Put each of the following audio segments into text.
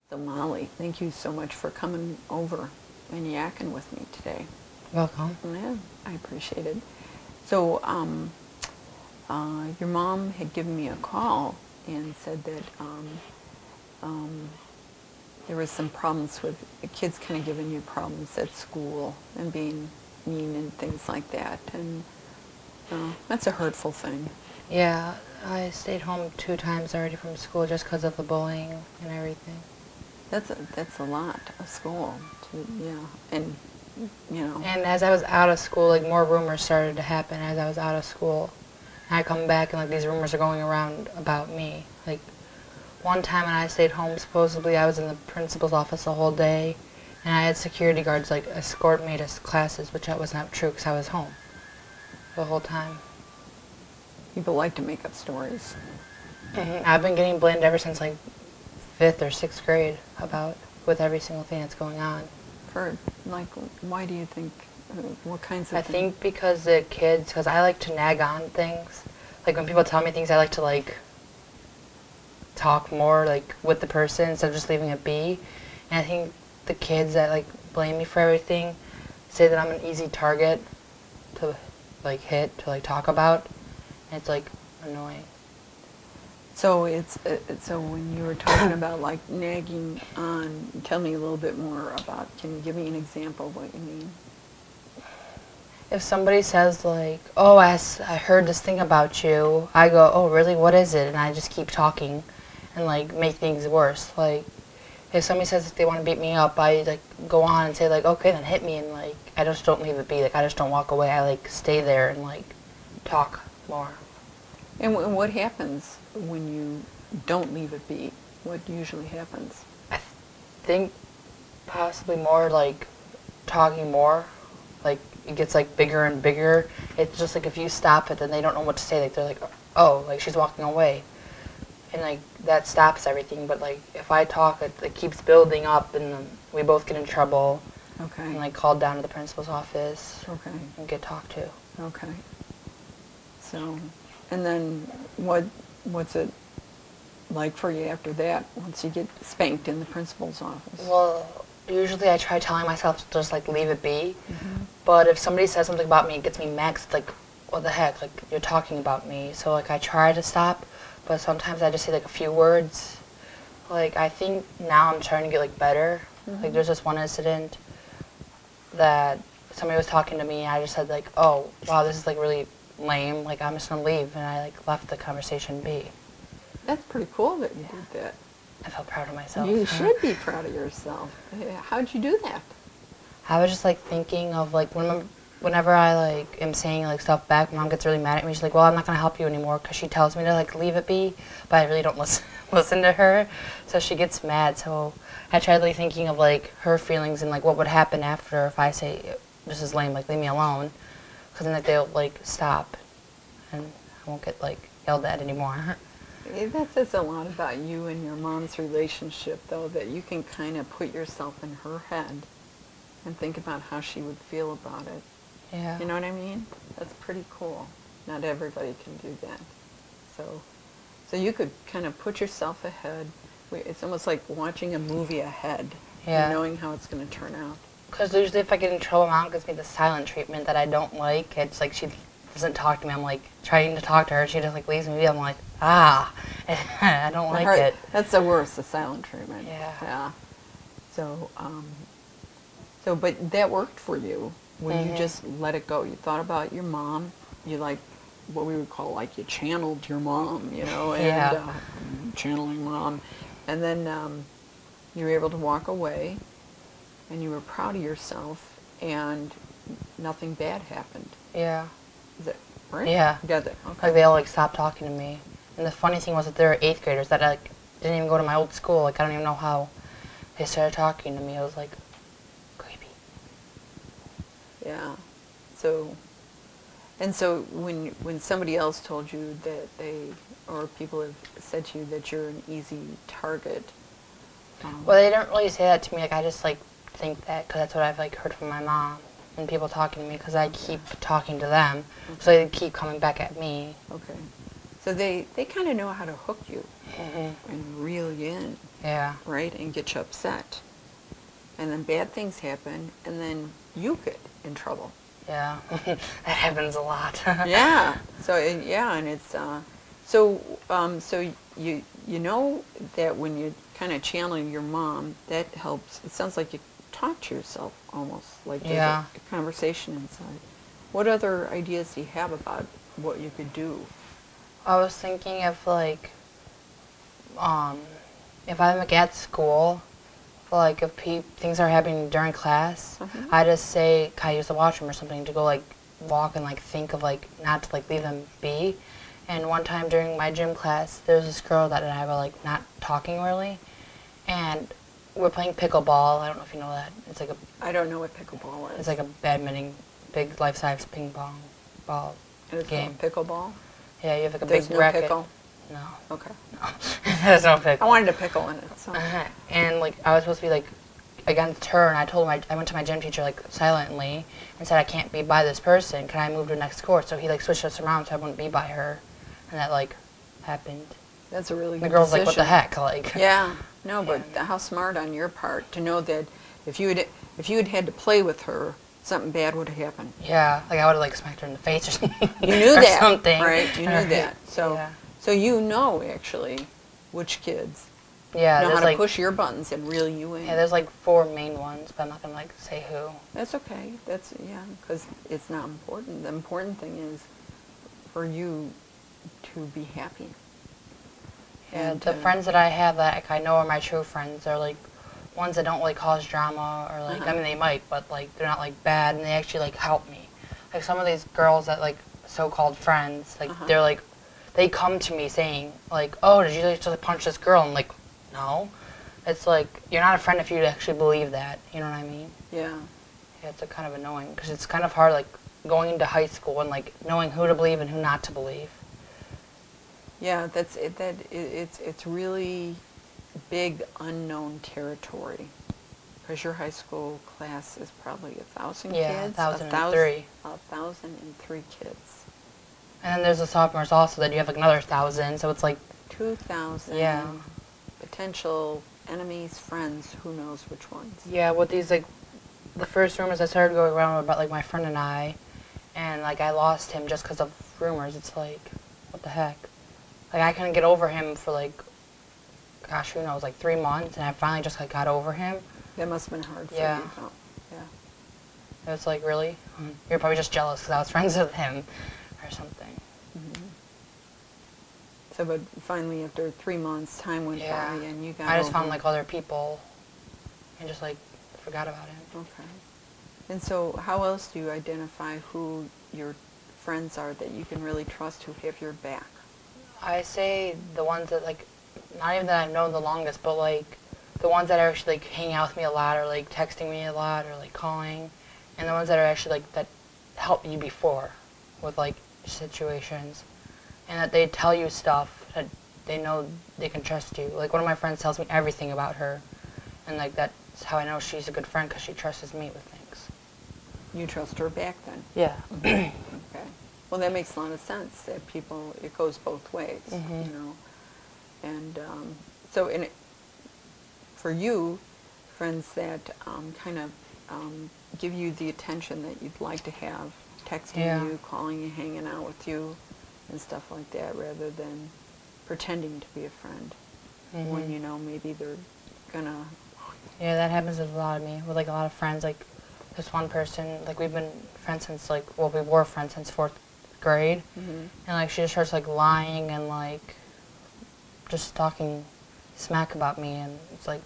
So Molly, thank you so much for coming over and yakking with me today. Welcome. Yeah, I appreciate it. So your mom had given me a call and said that there was some problems with the kids kind of giving you problems at school and being mean and things like that. And that's a hurtful thing. Yeah, I stayed home 2 times already from school just because of the bullying and everything. That's a lot of school. Yeah, and you know. And as I was out of school, like more rumors started to happen as I was out of school. And I come back and like these rumors are going around about me. Like one time when I stayed home, supposedly I was in the principal's office the whole day, and I had security guards like escort me to classes, which that was not true because I was home the whole time. People like to make up stories. I've been getting blamed ever since like 5th or 6th grade about with every single thing that's going on. For like, why do you think? What kinds of? I think because the kids, because I like to nag on things. Like when people tell me things, I like to like talk more like with the person instead of just leaving it be. And I think the kids that like blame me for everything say that I'm an easy target to like hit, to like talk about. And it's like annoying. So so when you were talking about like nagging on, tell me a little bit more about. Can you give me an example of what you mean? If somebody says like, "Oh, I heard this thing about you," I go, "Oh, really? What is it?" And I just keep talking, and like make things worse. Like, if somebody says that they want to beat me up, I like go on and say like, "Okay, then hit me," and like I just don't leave it be. Like I just don't walk away. I like stay there and like talk more. And what happens when you don't leave it be? What usually happens? I think possibly more like talking more. Like it gets like bigger and bigger. It's just like if you stop it, then they don't know what to say. Like they're like, "Oh, like she's walking away," and like that stops everything. But like if I talk, it keeps building up, and then we both get in trouble. Okay. And like called down to the principal's office. Okay. And get talked to. Okay. So, and then what's it like for you after that? Once you get spanked in the principal's office? Well, usually I try telling myself to just like leave it be. Mm-hmm. But if somebody says something about me, it gets me mad. 'Cause it's like, what the heck? Like you're talking about me. So like I try to stop, but sometimes I just say like a few words. Like I think now I'm trying to get like better. Mm-hmm. Like there's this one incident that somebody was talking to me, and I just said like, "Oh, wow, this is like really lame. Like I'm just gonna leave," and I like left the conversation be. That's pretty cool that you did that. I felt proud of myself. You should be proud of yourself. How'd you do that? I was just like thinking of like whenever I like am saying like stuff back, Mom gets really mad at me. She's like, "Well, I'm not gonna help you anymore," because she tells me to like leave it be, but I really don't listen to her. So she gets mad. So I tried like thinking of like her feelings and like what would happen after if I say this is lame, like leave me alone, because then like, they'll like stop, and I won't get like yelled at anymore. That says a lot about you and your mom's relationship, though, that you can kind of put yourself in her head and think about how she would feel about it. Yeah. You know what I mean? That's pretty cool. Not everybody can do that. So you could kind of put yourself ahead. It's almost like watching a movie ahead, Yeah. and knowing how it's going to turn out. Because usually if I get in trouble, Mom gives me the silent treatment that I don't like. It's like she doesn't talk to me. I'm like trying to talk to her. She just like leaves me be. I'm like, I don't like it. That's the worst, the silent treatment. Yeah. Yeah. So, but that worked for you when you just let it go. You thought about your mom. You like what we would call like you channeled your mom, you know, and Yeah. channeling mom, and then you were able to walk away, and you were proud of yourself, and nothing bad happened. Yeah. Is that right? Yeah. You got that. Okay. Like they all like stopped talking to me. And the funny thing was that there were 8th graders that like didn't even go to my old school. Like I don't even know how they started talking to me. It was like creepy. Yeah. So when somebody else told you that or people have said to you that you're an easy target. Well, they didn't really say that to me. Like I just like think that because that's what I've like heard from my mom and people talking to me because I keep talking to them, so they keep coming back at me. Okay. So they kind of know how to hook you and reel you in, Yeah. right, and get you upset. And then bad things happen, and then you get in trouble. Yeah. That happens a lot. Yeah. So yeah, and it's so you know that when you're kind of channeling your mom, that helps. It sounds like you talk to yourself almost, like there's Yeah. a conversation inside. What other ideas do you have about what you could do? I was thinking if I'm like at school, like if things are happening during class, I just say, "Can I use the washroom or something?" to go like walk and like think of like not to like leave them be. And one time during my gym class, there was this girl that and I were like not talking really, and we're playing pickleball. I don't know if you know that. It's like a I don't know what pickleball is. it's like a badminton, big life-size ping pong ball And it's game. called pickleball. Yeah, you have like a There's big no racket. pickle. No, Okay. no, there's no pickle. I wanted a pickle in it. So. And like I was supposed to be like against her, and I went to my gym teacher like silently and said I can't be by this person. Can I move to the next court? So he like switched us around so I wouldn't be by her, and that like happened. That's a really good The girl's decision. like, what the heck, like. Yeah. No, but how smart on your part to know that if you had had to play with her, something bad would have happened. Yeah, like I would have like smacked her in the face or something. You knew or that, something. right? You knew that. So, yeah. so you know actually which kids Yeah, know there's how to like push your buttons and reel you in. yeah, there's like 4 main ones, but I'm not gonna like say who. That's okay. That's because it's not important. The important thing is for you to be happy. Yeah, And, the friends that I have that like, I know are my true friends are like ones that don't really cause drama or like I mean they might, but like they're not like bad and they actually like help me. Like some of these girls that like so-called friends, like they're like they come to me saying like, "Oh, did you like, just punch this girl?" And I'm like, "No." It's like you're not a friend if you actually believe that. You know what I mean? Yeah. Yeah, it's kind of annoying because it's kind of hard like going into high school and like knowing who to believe and who not to believe. Yeah, that's it. It's really big unknown territory. Because your high school class is probably 1,000 Yeah, kids. 1,003. 1,003 kids. And then there's the sophomores also that you have like another 1,000, so it's like 2,000. Yeah. Potential enemies, friends. Who knows which ones? yeah, with these like the first rumors that started going around were about like my friend and like I lost him just because of rumors. It's like, what the heck? Like I couldn't get over him for like, gosh, who knows, like 3 months, and I finally just like got over him. That must have been hard for Yeah. you. Oh, yeah. It was like, really? You're probably just jealous because I was friends with him or something. So, but finally, after 3 months, time went Yeah. by, and you got. I just over found it. like other people and just like forgot about him. Okay. And so, how else do you identify who your friends are that you can really trust, who have your back? I say the ones that like, not even that I've known the longest, but like the ones that are actually like hanging out with me a lot or like texting me a lot or like calling, and the ones that are actually like that helped you before with like situations, and that they tell you stuff that they know they can trust you. Like one of my friends tells me everything about her, and like that's how I know she's a good friend because she trusts me with things. You trust her back then? Yeah. Okay. Well, that makes a lot of sense, that people, it goes both ways, you know. And so for you, friends that kind of give you the attention that you'd like to have, texting you, calling you, hanging out with you, and stuff like that, rather than pretending to be a friend when you know maybe they're gonna. Yeah, that happens with a lot of me, with like a lot of friends. Like this one person, like we've been friends since like, well, we were friends since 4th grade, and like she just starts like lying and like just talking smack about me, and it's like,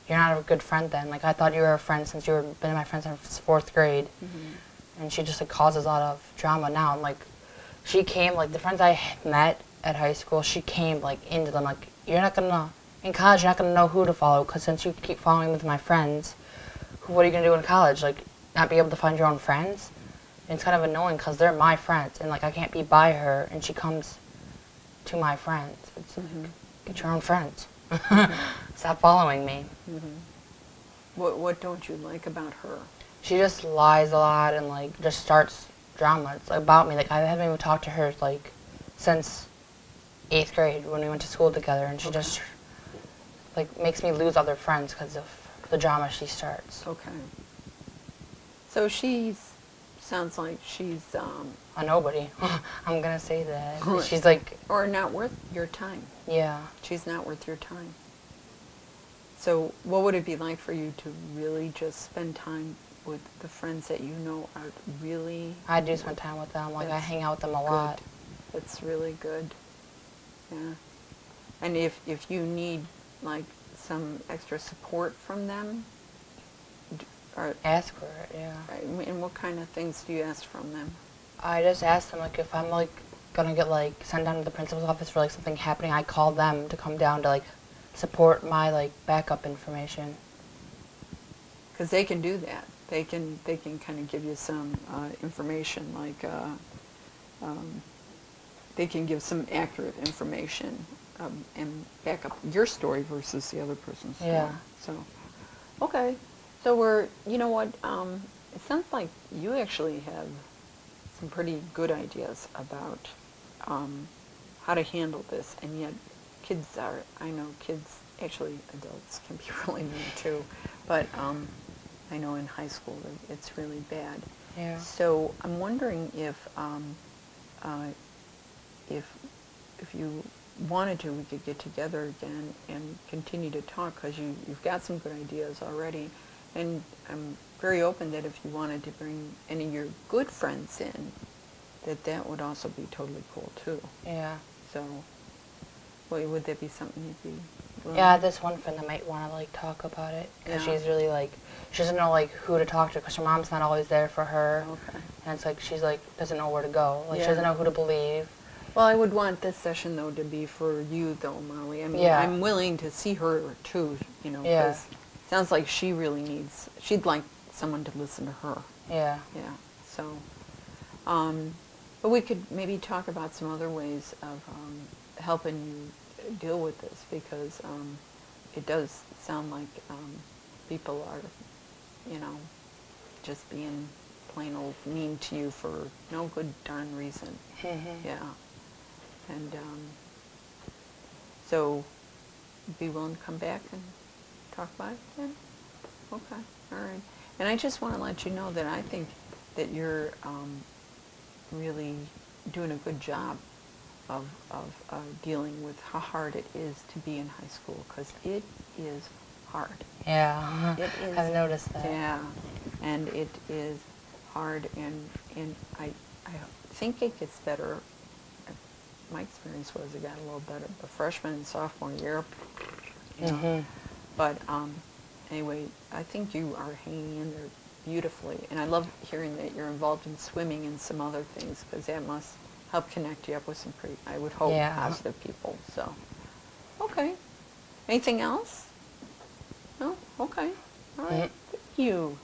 you're not a good friend then. Like I thought you were a friend since you were been my friend since 4th grade, and she just like causes a lot of drama now. And like she came, like the friends I met at high school, she came like into them like, you're not gonna, in college you're not gonna know who to follow, because since you keep following with my friends, what are you gonna do in college? Like not be able to find your own friends? And it's kind of annoying because they're my friends, and like I can't be by her, and she comes to my friends. It's like, get your own friends. Stop following me. What don't you like about her? She just lies a lot and like just starts drama. It's about me. Like I haven't even talked to her like since 8th grade when we went to school together, and she just like makes me lose other friends because of the drama she starts. Okay. So sounds like she's A nobody. I'm gonna say that. She's like, or not worth your time. yeah. She's not worth your time. So what would it be like for you to really just spend time with the friends that you know are really... I do spend time with them. Like, I hang out with them a lot. That's really good. Yeah. And if you need, like, some extra support from them, Ask for it, yeah. and what kind of things do you ask from them? I just ask them, like, if I'm, like, gonna get, like, sent down to the principal's office for, like, something happening, I call them to come down to, like, support my, like, backup information. Because they can do that. They can kind of give you some information, like they can give some accurate information and back up your story versus the other person's story. Yeah. So, okay. So you know what, it sounds like you actually have some pretty good ideas about how to handle this, and yet I know kids, actually adults can be really mean too, but I know in high school it's really bad. Yeah. So I'm wondering if you wanted to, we could get together again and continue to talk, because you've got some good ideas already. And I'm very open that if you wanted to bring any of your good friends in, that would also be totally cool too. Yeah. So, well, would that be something you'd be willing? Yeah, this one friend that might want to, like, talk about it. Because she's really, like, she doesn't know, like, who to talk to, because her mom's not always there for her. Okay. And it's like, she's, like, doesn't know where to go. Like, Yeah. she doesn't know who to believe. Well, I would want this session, though, to be for you, though, Molly. I mean, Yeah. I'm willing to see her, too, you know, Yeah. because it sounds like she'd like someone to listen to her. Yeah. Yeah, so, but we could maybe talk about some other ways of helping you deal with this, because it does sound like people are, you know, just being plain old mean to you for no good darn reason. Yeah. And so, be willing to come back and talk about it then? Okay, all right. And I just want to let you know that I think that you're really doing a good job of dealing with how hard it is to be in high school, because it is hard. Yeah. It is. I've noticed that. Yeah, and it is hard, and I think it gets better. My experience was it got a little better the freshman and sophomore year. You know. But anyway, I think you are hanging in there beautifully, and I love hearing that you're involved in swimming and some other things, because that must help connect you up with some pretty, I would hope, positive people. So, okay. Anything else? No? Okay. All right. Thank you.